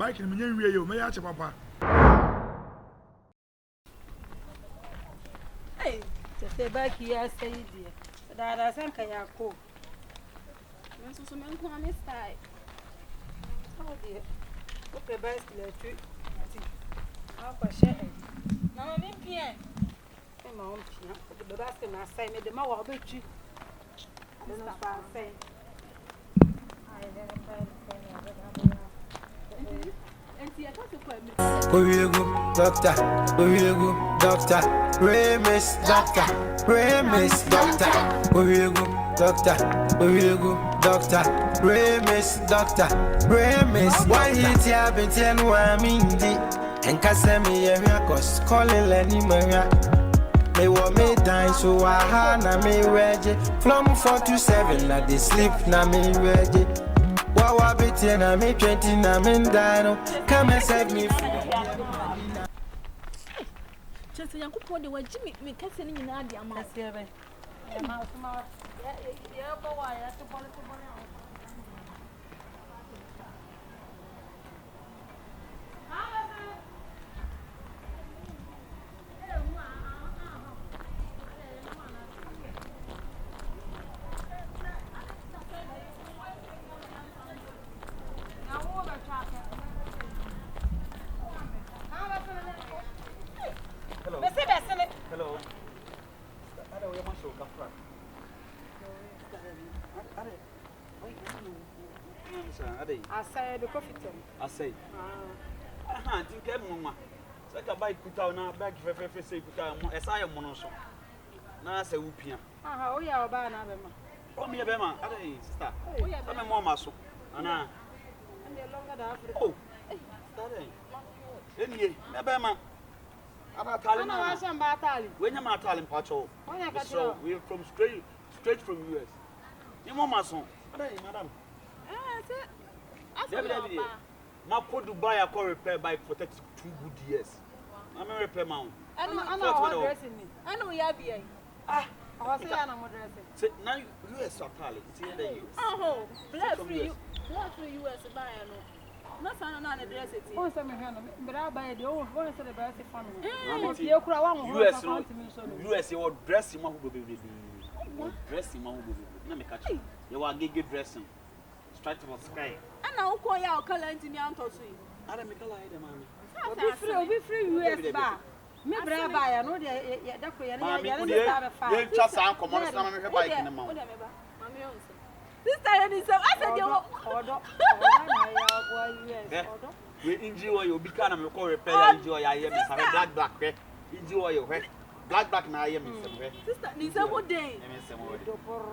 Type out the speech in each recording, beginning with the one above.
bike ni menye wie yo me ya che papa Hey, say bike here say dear. Dada san ka ya ko. Men so men ko am style. Oh dear. Okay, bicycle tu. Ah, kwa share. Mama me pia. E ma on pia. The basket na say me de ma wa be tu. De no fa say. Ai de na fa Where you go, doctor? Where you go, doctor? Miss doctor, Miss doctor. Where you go, doctor? Where you go, doctor? Miss doctor, Miss. Why hit ya been ten wa mindy? And Cassami area cost calling Lenny Maria. They want me dying, so I had na me ready. From 4 to 7, na they sleep na me ready. Wawa biti na me 20 na me dino. Come and save me. Just Yankupon, they were Jimmy, me catching in the amount. Yeah, go why I to policy. Hello. I don't want to come from. I say the coffee time. I say, I think everyone. So I can buy put now back if say put out as I am monoso. Now I say, Upia. Ah, oh, yeah, about another man. Oh, me a bema, I start. I'm a more muscle. And I longer than oh, then ye, Bema. I'm not telling you. When you're not telling Pacho, so we're from straight from US. You want my son? Madam. My poor Dubai, I call repair bike for 2 good years. I'm a repair mount. I know dressing me. I know you be. Ah, I was saying I'm dressing. Now US are calling. It's here the US. Oh, bless you. Bless you, US buy no. Not on a dress it. Once I'm here, but I buy the old one to the best family. You cry one US, you are dressing my baby. Dressing my baby. Let me catch you. You are gig dressing. Straight to the sky. And now call your color into the anto. I don't make a lie, mammy. Be free US bar. Me brother buy, I know that you just come on, some bike in the mouth. This time is I said you we enjoy you become a core repair. Enjoy I am black. Enjoy your head. Black now I am sister, this a good day.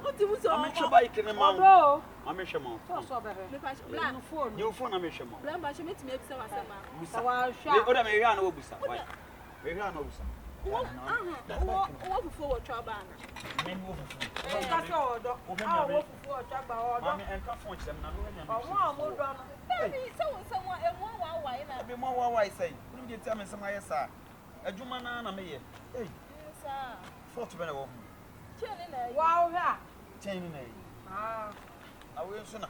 What do you say? I'm sure bike in the mouth. I'm sure mouth. New phone, I'm sure mouth. Blamba, she meets me so as a what am I no busa? Why? We are no busa. What before trouble? Men move. That's all, dog. Oh, for trouble. Mommy and come them now. Someone and one why I be more why say. You tell me some yes, sir. A Jumana, I'm here. Hey, sir. 40 minutes. Wow, Chaining ah, I will sooner.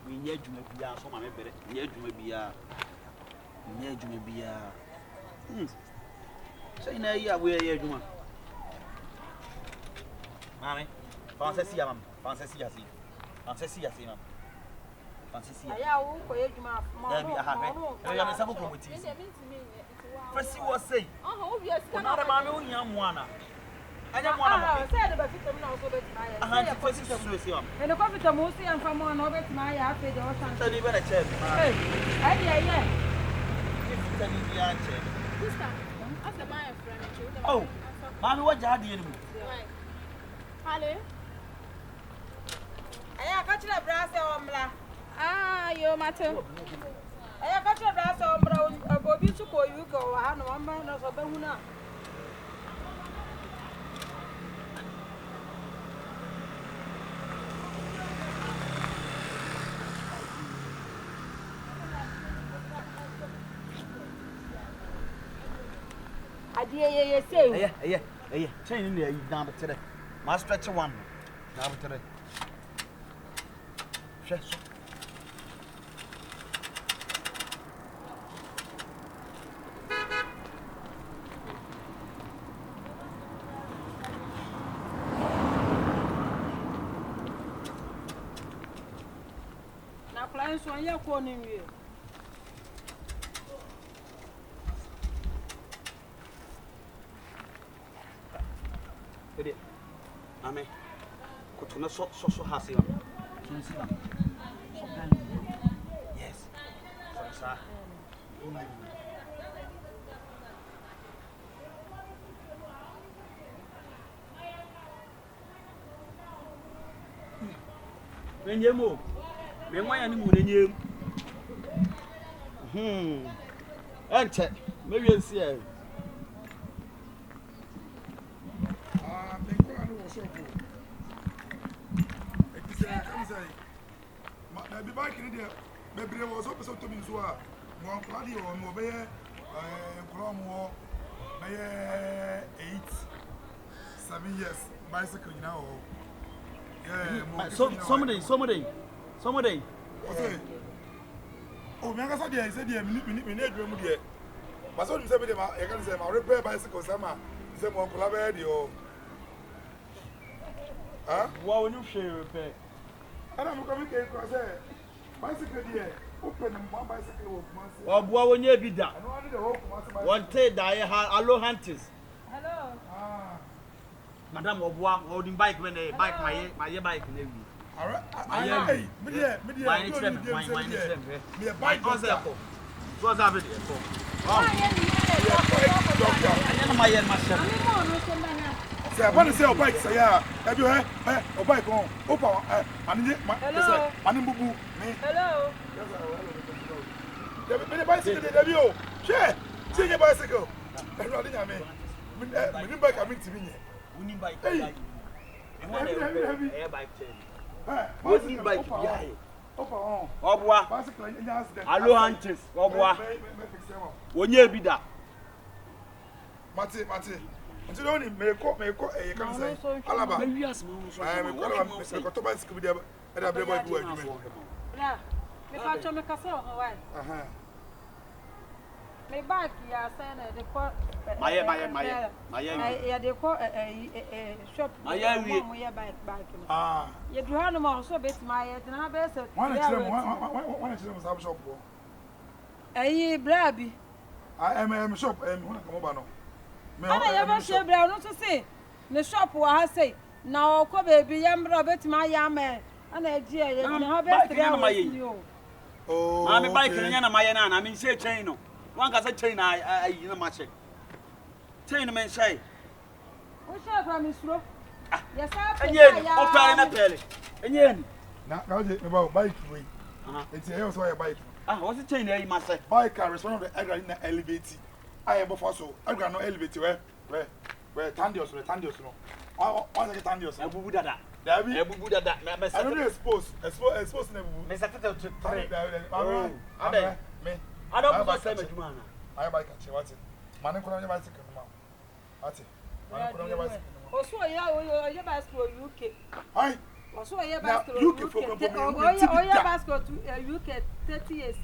We need to be a so my better. Near to be a near to be a. Say, no, yeah, we're here, Juma. Mammy, Fancy, Fancy, Fancy, Fancy. I will for you, I am a sample committee. First, you was saying, oh, yes, another mammy, young one. I don't want to say about it. And the coffee to mostly and from one over to my outfit or something. Even a chair. Yeah. After my friend, oh, Mammy, what are you doing? Hello. I got you a brass on black. Ah, your matter. I got you a brass on brown. A bobby to call you go. I know one man of a bahuna. I say, yeah, chain in there, you down today. My stretch one. Down today. and so you're calling you. Ame, kutuna so hasi. Yes. Sir. Menyemo. Menwaya ni mu nenyem. Ente, me wi nsi e. Me kola no wo shop. E ti say come say. Na bi bike ni dia. Me bre wo so person to mi so a. Mo kola di o mo be kola mo be 8-7 years bicycle now. Yeah, Somebody. Oh, me anga dia say dia me edwum dia. But so say be dem e kan say ma repair bicycle sama. Say mo kola be dia o. Ah? Wa wonu hwe repair. Ana mo come ke ko say bicycle dia. Open one bicycle wo kuma say. Oboa wonya bi da. Ano ade the whole kuma say. Wonte dae allo hunters. Hello. Madam Oboa, holding bike when the bike my bike na wi. Hey, me dia. Me bike was there. Was have it for. Oh. My say about say bike say ya. Have you heard? Bike on. Opa mani bubu me. Hello. The bicycle dey there you. Share. See your bicycle. I know dey me. Me bike am TV nye. We need bike. Hey. Air bike chain. What need bike behind? Opa on. Oboa. Bicycle in accident. Allo hunters. Oboa. Wonye bi da. Mate. Nti do ni me ko e kan say. Alaba. Me wias mo so. Me ko to bicycle bi e da brebo bi wa adwuma. Yeah. Me ka cho me ka say o why? Me bike ya say na de ko Maye. Ya de ko shop. Maye wi. Mo ya bike. Ye du hanu mo so bet maye na be say. One shop shop. Brabi. I'm shop when come over no. Ana ya ba she bra no to say. Ne shop wa ha say. Na ko baby ya mbra bet ma ya me. Ana eji ya ni ha be say. Oh. Mami bike nya na maye na me say chain no. One ka say chain na ayi na ma check. Chain men say. O she kwa mi suro. Yes I. Enye ni o pare na pele. Enye ni. Na je me ba bike we. It's here so your bike. What's the chain there you must say? Bike can respond to the air in the elevate. I am before so. I got no elevate where tandios no. What's the tandios? Ebubu dada. There be ebubu dada. I don't expose na ebubu. Me settle to 3. Me. I don't go say me juma na. I bike at what? Man ko na bicycle no ma. Ati. Man ko na bicycle no ma. Oso ya bicycle UK. Hi. Oso ya bicycle UK for bicycle to UK 30 years.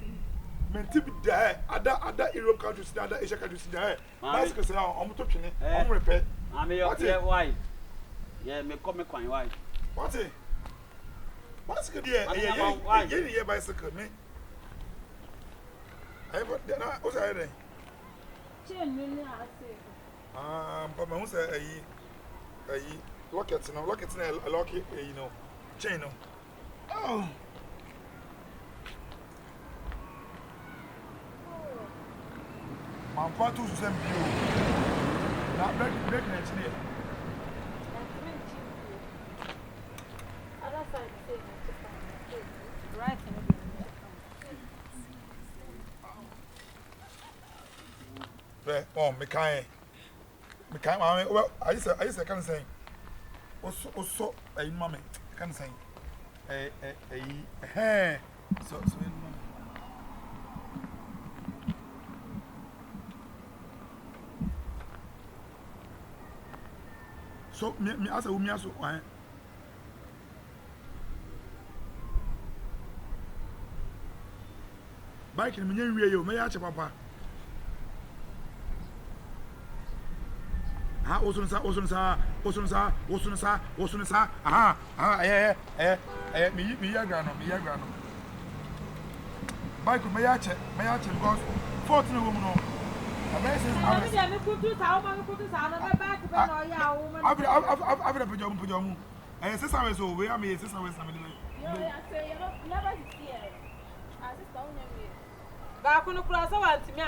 Menti bi there other Europe countries other Asia countries there. Bicycle say on to twene. On repair. Ami your why? Yeah, me come me kwan why? What? Bicycle there. Yeah, bicycle me. I but na o say there. Chain me na say. But me who say ayi locket na lock it, you know. Chain no. Oh. Man pa tu so sem bio. Na break na chine. Other side say right. Me kind well I say can say also mommy can say so so me as a woman so bike ni me nwie yo me ya che papa ha osunsa me ya grano bike may I check because 14 women no. A basis I'm put to town, I'm put to town, I'm back to I've a pajama. And since I was over, I mean, since I was somebody. Never see it. As it's down there. back on the cross, I want to me,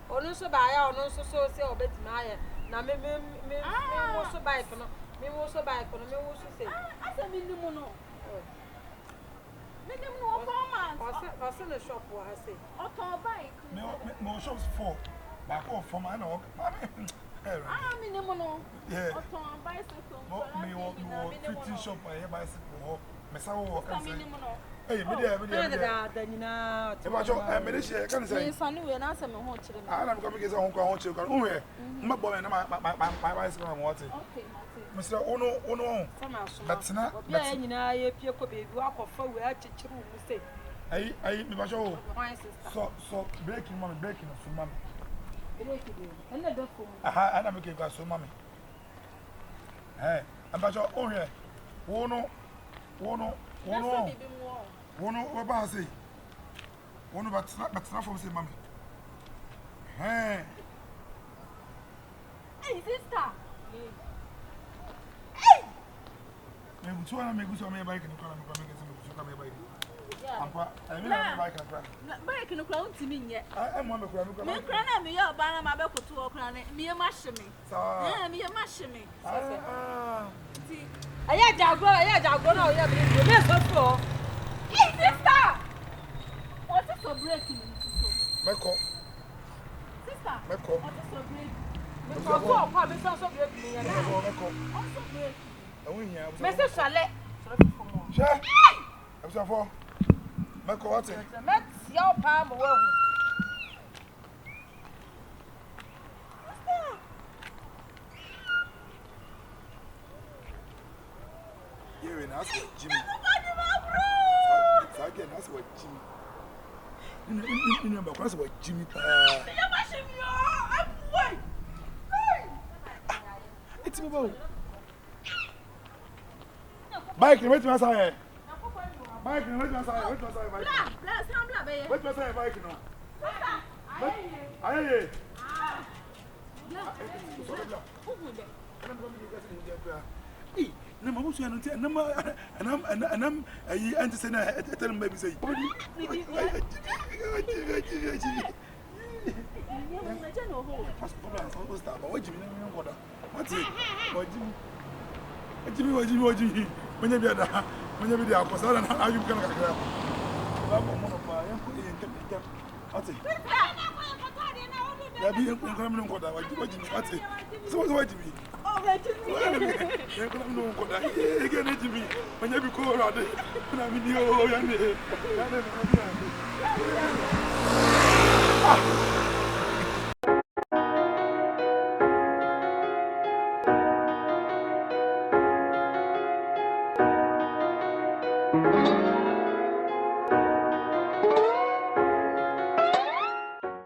or no so buy, or no so say, or bet my. Now, me also bike, me also bike, or me also say. I said, minimum. Minimum I'll send a shop where I say. auto bike. No shops 4. Back off from my know. Minimum. Yeah. Auto bicycle. Me or 15 shop by a bicycle. Messaw can say. Minimum. Hey, me there, Then you know, I'm Medicare, can say. Yes, I knew an answer my home children. I'm coming to get home. My boy and my bicycle and water. Okay, Mr. Ono, that's not. yeah, you know, if you could be walk off for where to say. I, me show. My sister. So breaking mommy, breaking of some mommy. And the door. I never gave us some mommy. Hey, I'm about your own here. Ono, what about say? Ono, but not from say mommy. Hey, sister. I'm trying to make some bike and come and bike. I mean, bike and crack. Bike in the crown to me yet. I'm one of them. Me cranna me your banner, my back to walk around me a mash me. Yeah, me a mash me. I had to go now. Yes, of course. Hey, sister! What is so breaking? Meko. Sister, Meko. what is so breaking? Also break. Mr. Chalet. Share. I'm sorry for. Meko, what's it? Let's your palm away. You're in us with Jimmy. Again, that's what Jimmy. You know, that's what Jimmy. It's me, boy. Bike, wait my side. Bike, wait my side. Wait my side. Wait my side, bike, no. Aye. Hey, no, I'm also and I'm and say tell him maybe say. Jimmy, when you be there, when you be there, because I don't know how you can grab. I'm one of my what's it? Yeah, be coming on what Jimmy. So what Jimmy? Oh, Jimmy. You're coming on what again, Jimmy. When you be cool around it, I mean, you.